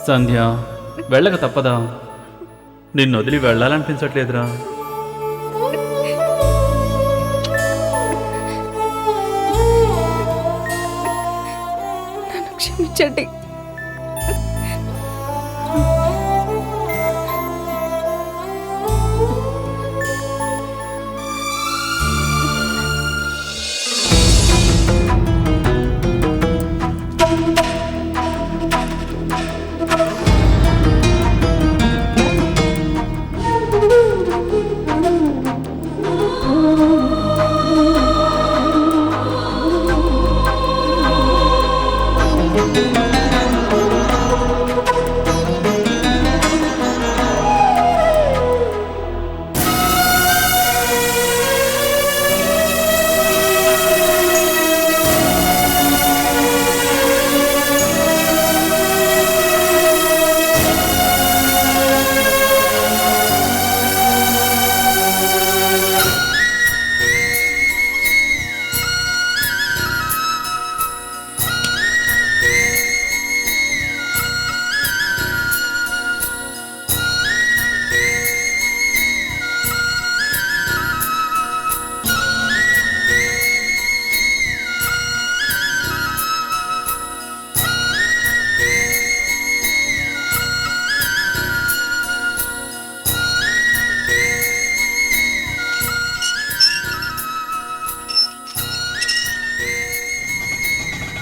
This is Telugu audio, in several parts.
సంధ్య వెళ్ళక తప్పదా? నిన్ను వదిలి వెళ్ళాలనిపించట్లేదురా. నన్ను క్షమించండి.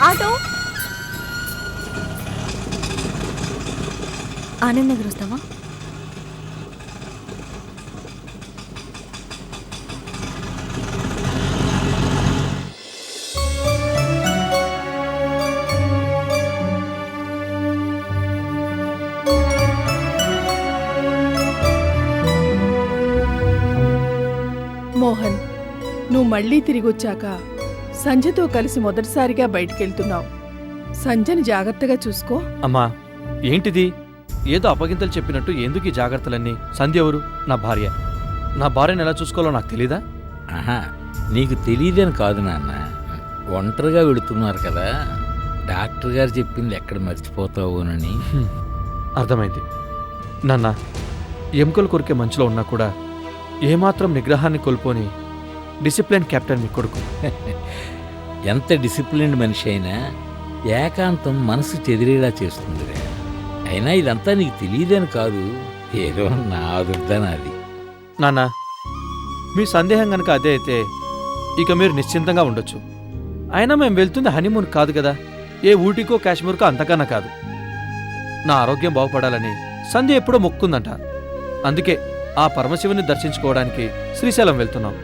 ఆటో ఆనంద్ నగర్ వస్తావా? మోహన్, నువ్వు మళ్ళీ తిరిగొచ్చాక సంజయ్తో కలిసి మొదటిసారిగా బయటికెళ్తున్నావు. సంజయ్ని జాగ్రత్తగా చూసుకో. అమ్మా ఏంటిది? ఏదో అపగింతలు చెప్పినట్టు ఎందుకు ఈ జాగ్రత్తలన్నీ? సంధ్య ఎవరు? నా భార్య. నా భార్యను ఎలా చూసుకోవాలో నాకు తెలీదా? ఆహా, నీకు తెలియదని కాదు నాన్న. ఒంటరిగా వెళుతున్నారు కదా, డాక్టర్ గారు చెప్పింది ఎక్కడ మర్చిపోతావునని. అర్థమైంది నాన్న. ఎముకలు కొరికే మంచులో ఉన్నా కూడా ఏమాత్రం నిగ్రహాన్ని కోల్పోని డిసిప్లిన్ కెప్టెన్ మీ కొడుకు. ఎంత డిసిప్లిన్డ్ మనిషి అయినా ఏకాంతం మనసు చెదిరేలా చేస్తుంది. అయినా ఇదంతా నీకు తెలియదని కాదు, ఏదో నా అదుర్దనాది. నాన్న, మీ సందేహం కనుక అదే అయితే ఇక మీరు నిశ్చింతంగా ఉండొచ్చు. అయినా మేము వెళ్తుంది హనీమూన్ కాదు కదా, ఏ ఊటీకో కాశ్మీర్కో అంతకన్నా కాదు. నా ఆరోగ్యం బాగుపడాలని సంధ్య ఎప్పుడో మొక్కుందంట. అందుకే ఆ పరమశివుని దర్శించుకోవడానికి శ్రీశైలం వెళ్తున్నాం.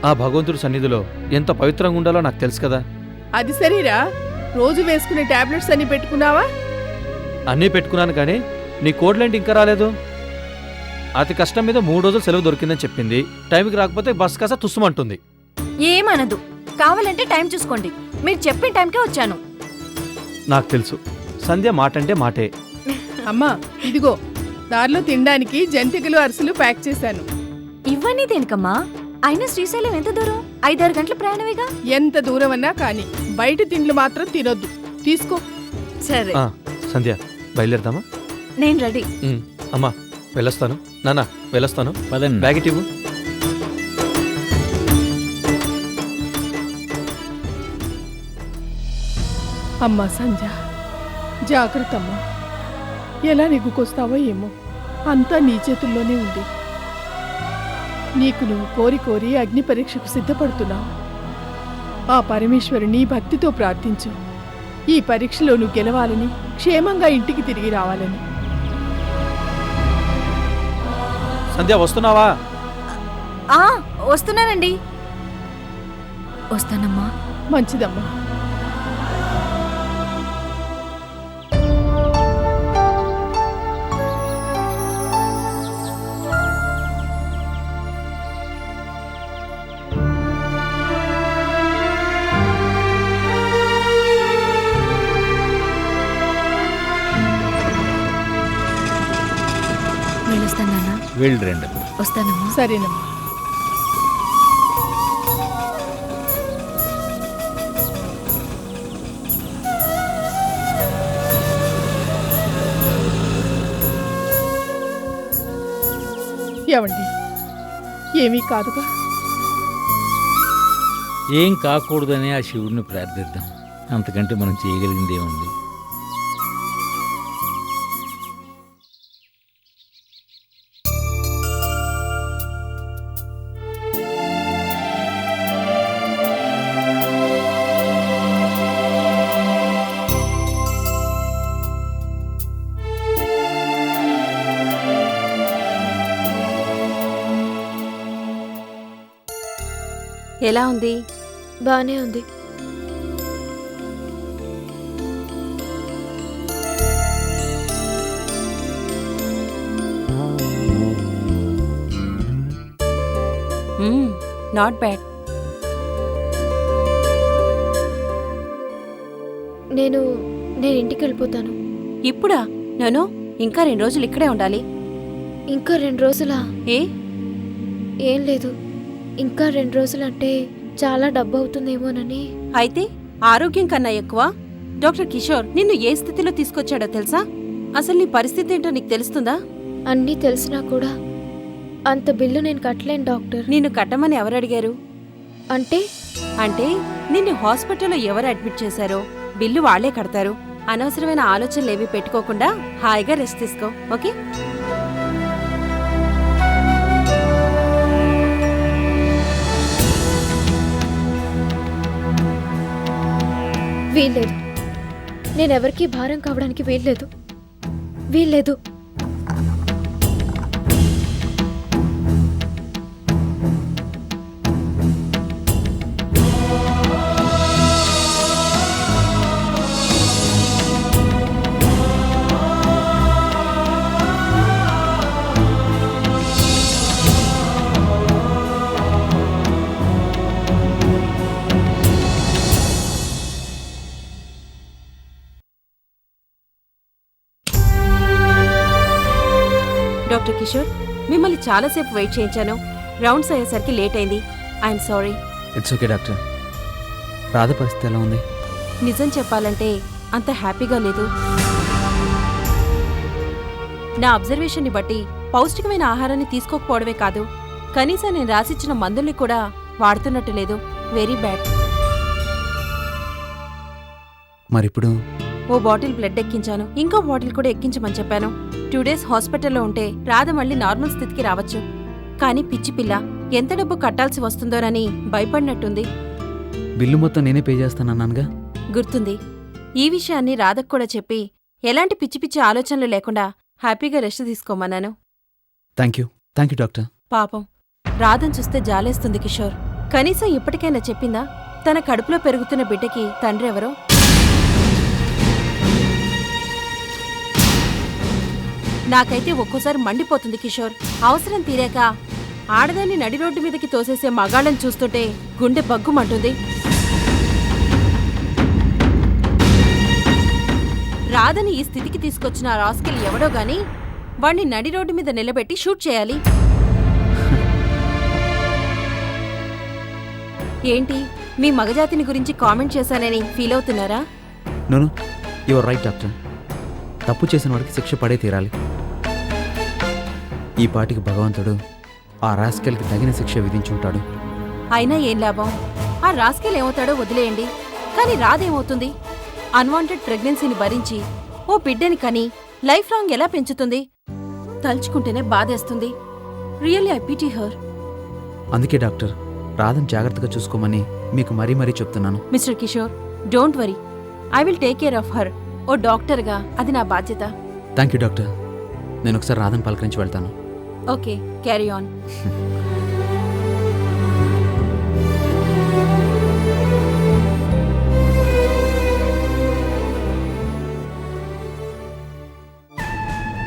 ఆ భగవంతుడి సన్నిధిలో ఎంత పవిత్రంగా ఉండాలో నాకు తెలుసు కదా. అది సరేరా, రోజు వేసుకునే టాబ్లెట్స్ అన్ని పెట్టుకున్నావా? అన్నీ పెట్టుకున్నాను కానీ నీ కోడ్లేంటి ఇంకా రాలేదు? అతి కష్టం మీద 3 రోజులు సెలవు దొరికిందని చెప్పింది. టైంకి రాకపోతే బస్ కాస్త తుస్సుమంటుంది. ఏమనదు, కావాలంటే టైం చూసుకోండి. మీరు చెప్పిన టైంకే వచ్చాను. నాకు తెలుసు, సంధ్య మాట అంటే మాటే. అమ్మా, ఇదిగో దారిలో తినడానికి జంతికలు అరిసెలు ప్యాక్ చేశాను. ఇవన్నీ దేనికమ్మా? అయినా శ్రీశైలం ఎంత దూరం? 5-6 గంటల ప్రయాణమేగా. ఎంత దూరమన్నా కానీ బయట తిండ్లు మాత్రం తినొద్దు. తీసుకో. సరే, సంధ్య బయలుదేరదామా? నేను రెడీ. అమ్మా వెళ్ళొస్తాను. నాన్న వెళ్ళొస్తాను. పదండి. బ్యాగ్ ఇవ్వు. అమ్మా సంజ, జాగ్రత్త అమ్మా. ఎలా నెగ్గుకొస్తావో ఏమో, అంతా నీ చేతుల్లోనే ఉంది. నీకు నువ్వు కోరి కోరి అగ్ని పరీక్షకు సిద్ధపడుతున్నావు. ఆ పరమేశ్వరుని భక్తితో ప్రార్థించు. ఈ పరీక్షలో నువ్వు గెలవాలని, క్షేమంగా ఇంటికి తిరిగి రావాలని. సంధ్య వస్తున్నావా? వస్తున్నానండి. వస్తానమ్మా. మంచిదమ్మా. వెళ్ళొస్తానన్నా. వెళ్ళిరండి. వస్తానమ్మా. సరేనమ్మా. ఏమండి ఏమీ కాదుగా? ఏం కాకూడదని ఆ శివుడిని ప్రార్థిద్దాం. అంతకంటే మనం చేయగలిగింది ఏముంది? ఎలా ఉంది? బానే ఉంది. Not bad. నేను ఇంటికి వెళ్ళిపోతాను. ఇప్పుడా? నేను ఇంకా 2 రోజులు ఇక్కడే ఉండాలి. ఇంకా 2 రోజులా? ఏ? ఏం లేదు, ఇంకా 2 రోజులంటే చాలా డబ్బు అవుతుందేమోనని. అయితే ఆరోగ్యం కన్నా ఎక్కువ డాక్టర్ కిషోర్ నిన్ను ఏ స్థితిలో తీసుకొచ్చాడో తెలుసా? అసలు నీ పరిస్థితి ఏంటో నీకు తెలుస్తుందా? అన్నీ తెలిసినా కూడా అంత బిల్లు నేను కట్టలేను డాక్టర్. నిన్ను కట్టమని ఎవరు అడిగారు? అంటే అంటే నిన్ను హాస్పిటల్లో ఎవరు అడ్మిట్ చేశారో బిల్లు వాళ్లే కడతారు. అనవసరమైన ఆలోచనలేవి పెట్టుకోకుండా హాయిగా రెస్ట్ తీసుకో, ఓకే? వీల్లేదు, నేనెవరికీ భారం కావడానికి వీల్లేదు. డాక్టర్ కిషోర్, మిమ్మల్ని చాలాసేపు వెయిట్ చేయించాను. రౌండ్స్ అయ్యేసరికి లేట్ అయింది. I'm sorry. It's okay doctor. Radha పరిస్థితి ఎలా ఉంది? నిజం చెప్పాలంటే అంత హ్యాపీగా లేదు. నా అబ్జర్వేషన్ని బట్టి పౌష్టికమైన ఆహారాన్ని తీసుకోకపోవడమే కాదు, కనీసం నేను రాసిచ్చిన మందుల్ని కూడా వాడుతున్నట్టు లేదు. Very bad. మరిప్పుడు ఓ బాటిల్ బ్లడ్ ఎక్కించాను, ఇంకో బాటిల్ కూడా ఎక్కించమని చెప్పాను. 2 days హాస్పిటల్లో ఉంటే రాధ మళ్ళీ నార్మల్ స్థితికి రావచ్చు. కానీ పిచ్చి పిల్ల ఎంత డబ్బు కట్టాల్సి వస్తుందోనని భయపడినట్టుంది. బిల్లు మొత్తం నేనే పే చేస్తానన్నానుగా. గుర్తుంది. ఈ విషయాన్ని రాధకు కూడా చెప్పి ఎలాంటి పిచ్చి పిచ్చి ఆలోచనలు లేకుండా హ్యాపీగా రెస్ట్ తీసుకోమన్నాను. Thank you doctor. పాపం రాధను చూస్తే జాలేస్తుంది కిషోర్. కనీసం ఇప్పటికైనా చెప్పిందా తన కడుపులో పెరుగుతున్న బిడ్డకి తండ్రి ఎవరో? నాకైతే ఒక్కోసారి మండిపోతుంది కిషోర్. అవసరం తీరాక ఆడదాన్ని నడి రోడ్డు మీదకి తోసేసే మగాళ్ళని చూస్తుంటే గుండె బగ్గుమంటుంది. రాధని ఈ స్థితికి తీసుకొచ్చిన రాస్కెల్ ఎవడో గాని వాణ్ణి నడి రోడ్డు మీద నిలబెట్టి షూట్ చేయాలి. ఏంటి, మీ మగజాతిని గురించి కామెంట్ చేశానని ఫీల్ అవుతున్నారా? No, your right doctor. తప్పు చేసిన వాడికి శిక్ష పడే తీరాలి. ఈ పాటికి భగవంతుడు ఆ రాస్కెల్కి తగిన శిక్ష విధించుంటాడు. అయినా ఏం లాభం? ఆ రాస్కెల్ ఏమవుతాడో వదిలేయండి. కానీ రాధేమవుతుంది? అన్వాంటెడ్ ప్రెగ్నెన్సీని భరించి ఓ బిడ్డని కని లైఫ్ లాంగ్ ఎలా పెంచుతుంది? తలుచుకుంటేనే బాధేస్తుంది. Really I pity her. అందుకే డాక్టర్, రాధను జాగ్రత్తగా చూసుకోమని మీకు మరీ మరీ చెప్తున్నాను. Mister Kishore, don't worry. I will take care of her. ఓ డాక్టర్గా అది నా బాధ్యత. Thank you doctor. నేను ఒకసారి రాధను పలకరించి వెళ్తాను. Okay, carry on.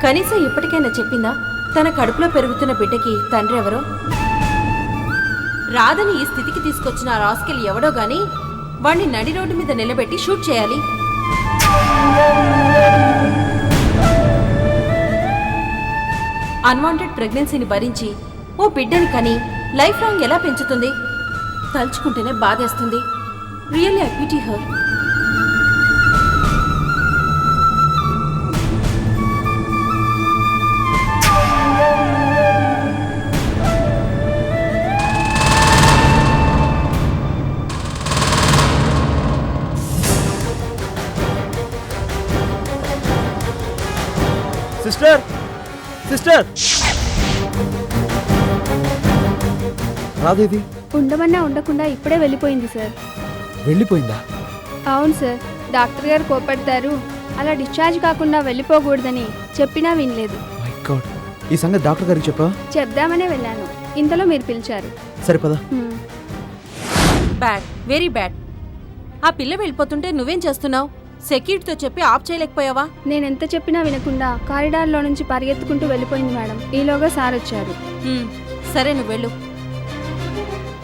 కనీసం ఇప్పటికైనా చెప్పిందా తన కడుపులో పెరుగుతున్న బిడ్డకి తండ్రి ఎవరో? రాధని ఈ స్థితికి తీసుకొచ్చిన రాస్కెల్ ఎవడో గాని వాణ్ణి నడి రోడ్డు మీద నిలబెట్టి షూట్ చేయాలి. అన్వాంటెడ్ ప్రెగ్నెన్సీని భరించి ఓ బిడ్డని కని లైఫ్ లాంగ్ ఎలా పెంచుతుంది? తలుచుకుంటేనే బాధేస్తుంది. Really I pity her. Sister sister రాదేది ఉండమన్నా ఉండకుండా ఇప్పుడే వెళ్ళిపోయింది సార్. వెళ్ళిపోయిందా? అవును సార్, డాక్టర్ గారు కోపడతారు, అలా డిశ్చార్జ్ కాకుండా వెళ్ళిపోకూడదని చెప్పినా వినలేదు. మై గాడ్, ఈ సంగతి డాక్టర్ గారికి చెప్పా? చెప్దామనే వెళ్ళాను, ఇంతలో మీరు పిలిచారు. సరే పద. Bad, very bad. ఆ పిల్ల వెళ్ళిపోతుంటే నువ్వేం చేస్తున్నావు? సెక్యూరిటీతో చెప్పి ఆఫ్ చేయలేకపోయావా? నేనెంత చెప్పినా వినకుండా కారిడార్లో నుంచి పరిగెత్తుకుంటూ వెళ్ళిపోయింది మేడం. ఈలోగా సార్ వచ్చారు. సరే నువ్వు వెళ్ళు.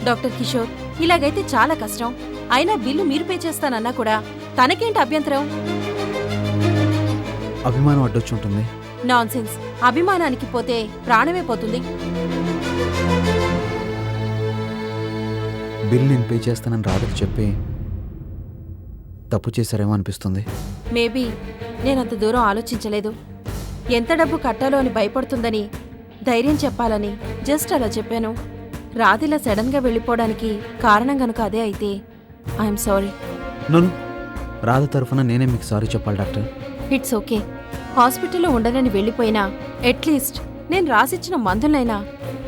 డాక్టర్ కిషోర్, ఇలాగైతే చాలా కష్టం. అయినా బిల్లు మీరు పే చేస్తానన్నా కూడా తనకేంటి అభ్యంతరం? అభిమానం అడ్డొచ్చి ఉంటుంది. నాన్సెన్స్. అభిమానానికి పోతే ప్రాణమే పోతుంది. బిల్ నేను పే చేస్తానని రాధకి చెప్పి తప్పు చేశారేమో అనిపిస్తుంది. మేబీ నేనంత దూరం ఆలోచించలేదు. ఎంత డబ్బు కట్టాలో అని భయపడుతుందని ధైర్యం చెప్పాలని జస్ట్ అలా చెప్పాను. రాధిలా సడన్గా వెళ్ళిపోవడానికి కారణం గనుక అదే అయితే ఐఎమ్ సారీ. నన్ను రాధ తరఫున నేనే మీకు సారీ చెప్పాలి డాక్టర్. It's okay. హాస్పిటల్లో ఉండనని వెళ్ళిపోయినా అట్లీస్ట్ నేను రాసిచ్చిన మందులైనా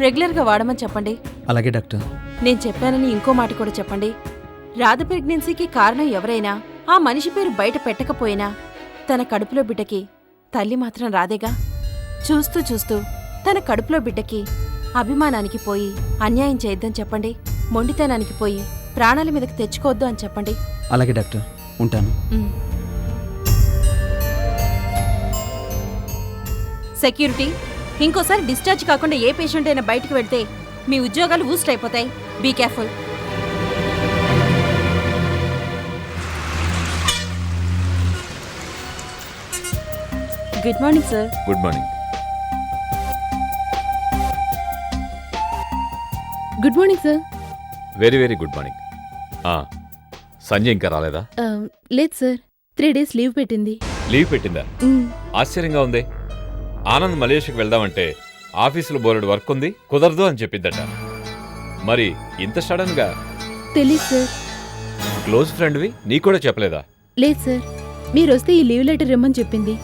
రెగ్యులర్గా వాడమని చెప్పండి. అలాగే డాక్టర్. నేను చెప్పానని ఇంకో మాట కూడా చెప్పండి. రాధ ప్రెగ్నెన్సీకి కారణం ఎవరైనా ఆ మనిషి పేరు బయట పెట్టకపోయినా తన కడుపులో బిడ్డకి తల్లి మాత్రం రాదేగా. చూస్తూ చూస్తూ తన కడుపులో బిడ్డకి అభిమానానికి పోయి అన్యాయం చేయొద్దని చెప్పండి. మొండితనానికి పోయి ప్రాణాల మీదకి తెచ్చుకోవద్దు అని చెప్పండి. అలాగే డాక్టర్, ఉంటాను. సెక్యూరిటీ, ఇంకోసారి డిశ్చార్జ్ కాకుండా ఏ పేషెంట్ అయినా బయటికి వెళ్తే మీ ఉద్యోగాలు ఊస్ట్ అయిపోతాయి. Be careful. Good morning sir. Good morning. Good morning sir. Very very good morning. Sanjay ఇంకా రాలేదా? లేదు సార్, 3 days లీవ్ పెట్టింది. లీవ్ పెట్టిందా? ఆశ్చర్యంగా ఉంది. ఆనంద్ మలేషియాకి వెళ్దామంటే ఆఫీసులో బోలెడు వర్క్ ఉంది, కుదరదు అని చెప్పిద్దట. మరి ఇంత సడన్ గా? తెలీదు సార్. క్లోజ్ ఫ్రెండ్వి, నీ కూడా చెప్పలేదా? లేదు సార్, మీరు వస్తే ఈ లీవ్ లెటర్ ఇమ్మని చెప్పింది.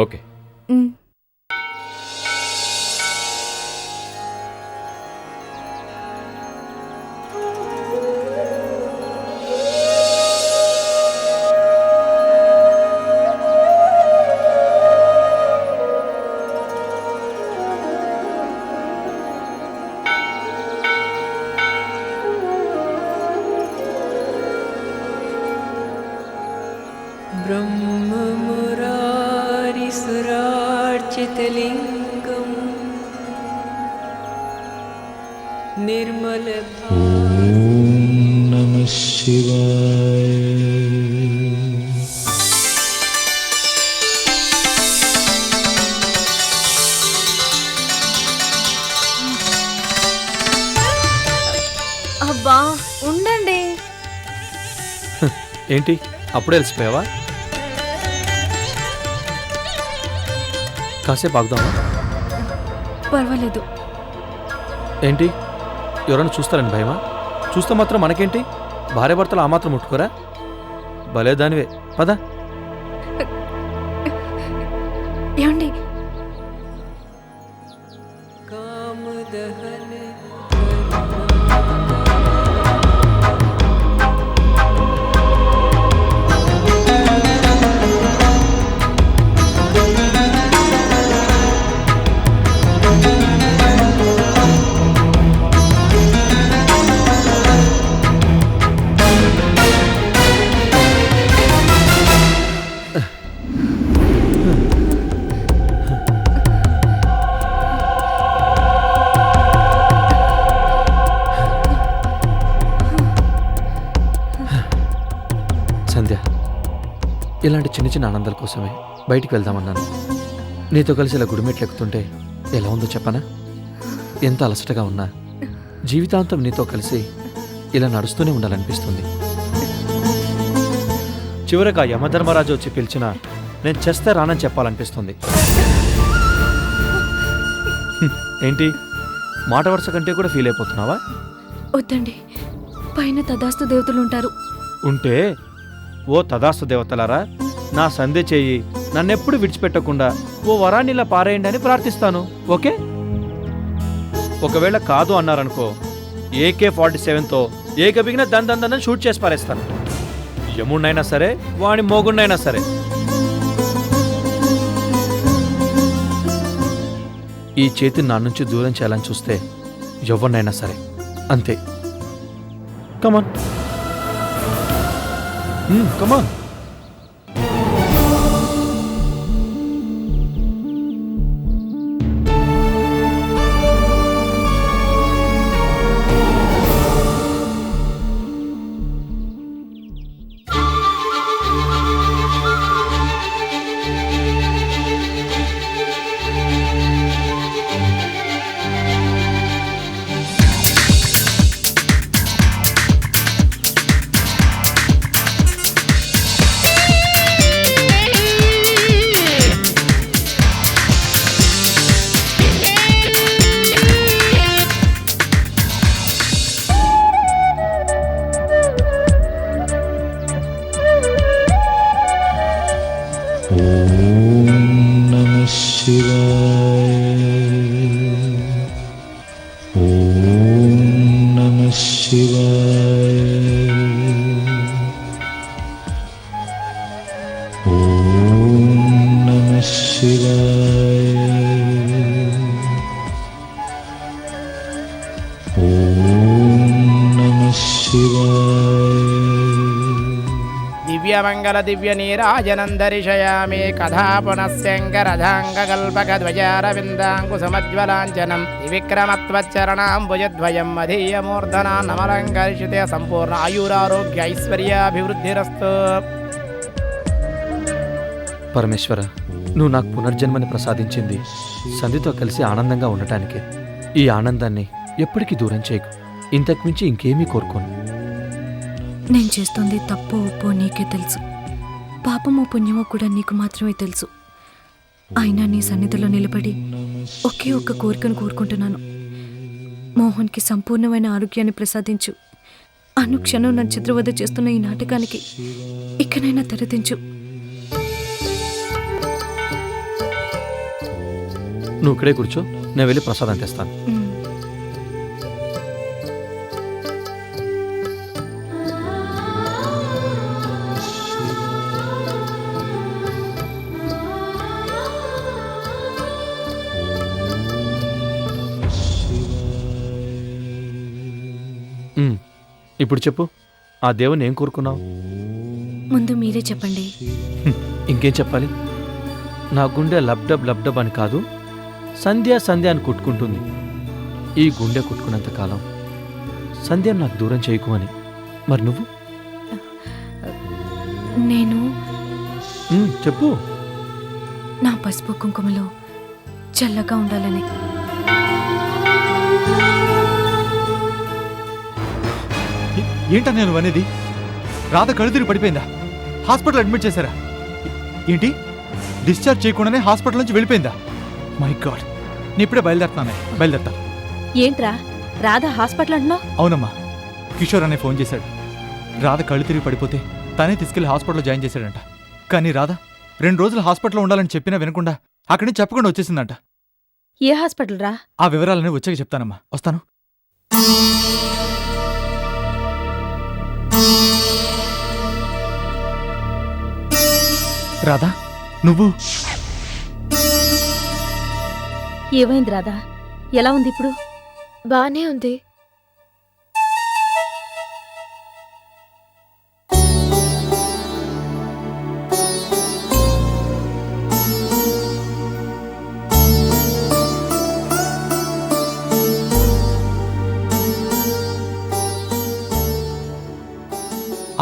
ఓకే. ब्रह्ममुरारिसुरार्चितलिङ्गम् निर्मल नमः शिवाय। అబ్బా ఉండండి. ఏంటి అప్పుడే వెళ్ళిపోయావా? కాసేపు ఆగుదామా? పర్వాలేదు. ఏంటి ఎవరైనా చూస్తారని భయమా? చూస్తే మాత్రం మనకేంటి? భార్యాభర్తలు ఆ మాత్రం ముట్టుకోరా? భలే దానివే. పద. ఏమండి, कामदहन సంధ్య, ఇలాంటి చిన్న చిన్న ఆనందాల కోసమే బయటికి వెళ్దామన్నాను. నీతో కలిసి ఇలా గుడిమెట్లు ఎక్కుతుంటే ఎలా ఉందో చెప్పనా? ఎంత అలసటగా ఉన్నా జీవితాంతం నీతో కలిసి ఇలా నడుస్తూనే ఉండాలనిపిస్తుంది. చివరికి ఆ యమధర్మరాజు వచ్చి పిలిచినా నేను చేస్తే రానని చెప్పాలనిపిస్తుంది. ఏంటి మాట వరుస కంటే కూడా ఫీల్ అయిపోతున్నావా? వద్దండి, పైన తదాస్తు దేవతలు ఉంటారు. ఉంటే ఓ తదాస్తు దేవతలారా, నా సందే చేయి, నన్నెప్పుడు విడిచిపెట్టకుండా ఓ వరాన్ని ఇలా పారేయండి అని ప్రార్థిస్తాను. ఓకే? ఒకవేళ కాదు అన్నారనుకో, AK-47తో ఏకబిగిన దందని షూట్ చేసి పారేస్తాను. యముడినైనా సరే, వాడి మోగుడినైనా సరే. ఈ చేతిని నా నుంచి దూరం చేయాలని చూస్తే ఎవరినైనా సరే అంతే. కమాన్ కమాన్. దివ్యమంగళ దివ్య నీరాజనం దర్శయామి కథా పునఃస్యంకరథాంగకల్పకధ్వజారవిందాంకుశమజ్వలాంఛనం త్రివిక్రమత్వచ్చరణాంబుజద్వయం మధీయమూర్ధనా నమలంకర్షితే సంపూర్ణ ఆయురారోగ్య ఐశ్వర్యాభివృద్ధిరస్తు. పరమేశ్వర, నువ్వు నాకు పునర్జన్మని ప్రసాదించింది సంధితో కలిసి ఆనందంగా ఉండటానికే. ఈ ఆనందాన్ని ఎప్పటికీ దూరం చేయకు. ఇంతకు మించి ఇంకేమీ కోరుకోను. నేను చేస్తుంది తప్పో ఒప్పో నీకే తెలుసు, పాపమో పుణ్యమో కూడా నీకు మాత్రమే తెలుసు. అయినా నీ సన్నిధిలో నిలబడి ఒకే ఒక్క కోరికను కోరుకుంటున్నాను. మోహన్కి సంపూర్ణమైన ఆరోగ్యాన్ని ప్రసాదించు. అనుక్షణం నన్ను చిత్రవద చేస్తున్న ఈ నాటకానికి ఇకనైనా తెరదించు. నువ్వు ఇక్కడే కూర్చో, నేను వెళ్ళి ప్రసాదం తెస్తాను. ఇప్పుడు చెప్పు, ఆ దేవుని ఏం కోరుకున్నావు? ముందు మీరే చెప్పండి. ఇంకేం చెప్పాలి? నా గుండె లబ్డబ్ లబ్డబ్ అని కాదు, సంధ్య సంధ్య అని కొట్టుకుంటుంది. ఈ గుండె కొట్టుకున్నంత కాలం సంధ్య నాకు దూరం చేయకు అని. మరి నువ్వు? నేను చెప్పు. నా పసుపు కుంకుమలో చల్లగా ఉండాలని. ఏంటా నేను అనేది? రాధ కడుతురి పడిపోయిందా? హాస్పిటల్ అడ్మిట్ చేశారా? ఏంటి, డిశ్చార్జ్ చేయకుండానే హాస్పిటల్ నుంచి వెళ్ళిపోయిందా? మై గాడ్, నేను ఇప్పుడే బయలుదేరుతాను. ఏంట్రా రాధ హాస్పిటల్ అంటున్నావు? అవునమ్మా, కిషోర్ అనే ఫోన్ చేశాడు. రాధ కళ్ళు తిరిగి పడిపోతే తనే తీసుకెళ్లి హాస్పిటల్లో జాయిన్ చేశాడంట. కానీ రాధ 2 రోజులు హాస్పిటల్లో ఉండాలని చెప్పినా వినకుండా అక్కడి నుంచి చెప్పకుండా వచ్చేసిందంట. ఏ హాస్పిటల్ రా? ఆ వివరాలనే వచ్చాక చెప్తానమ్మా. వస్తాను. రాధా, నువ్వు? ఏమైంది రాధా? ఎలా ఉంది ఇప్పుడు? బానే ఉంది.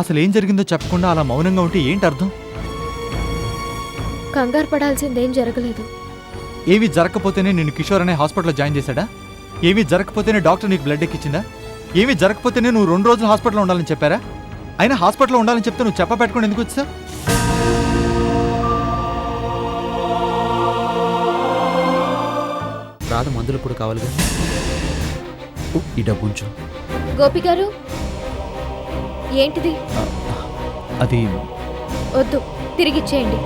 అసలు ఏం జరిగిందో చెప్పకుండా అలా మౌనంగా ఉంటే ఏంటి అర్థం? కంగారు పడాల్సిందేం జరగలేదు. ఏమీ జరగకపోతేనే నిన్ను కిషోర్ అనే హాస్పిటల్లో జాయిన్ చేశాడా? ఏమీ జరగకపోతేనే డాక్టర్ నీకు బ్లడ్ ఎక్కించిందా? ఏమీ జరగకపోతేనే నువ్వు 2 రోజులు హాస్పిటల్లో ఉండాలని చెప్పారా? అయినా హాస్పిటల్లో ఉండాలని చెప్తే నువ్వు చెప్పబెట్టుకుని ఎందుకు వచ్చా? రాధ మందులు కూడా కావాలిగా. ఈ డబ్బు ఉంచు. గోపి గారు, ఏంటిది? అది వద్దు, తిరిగిచ్చేయండి.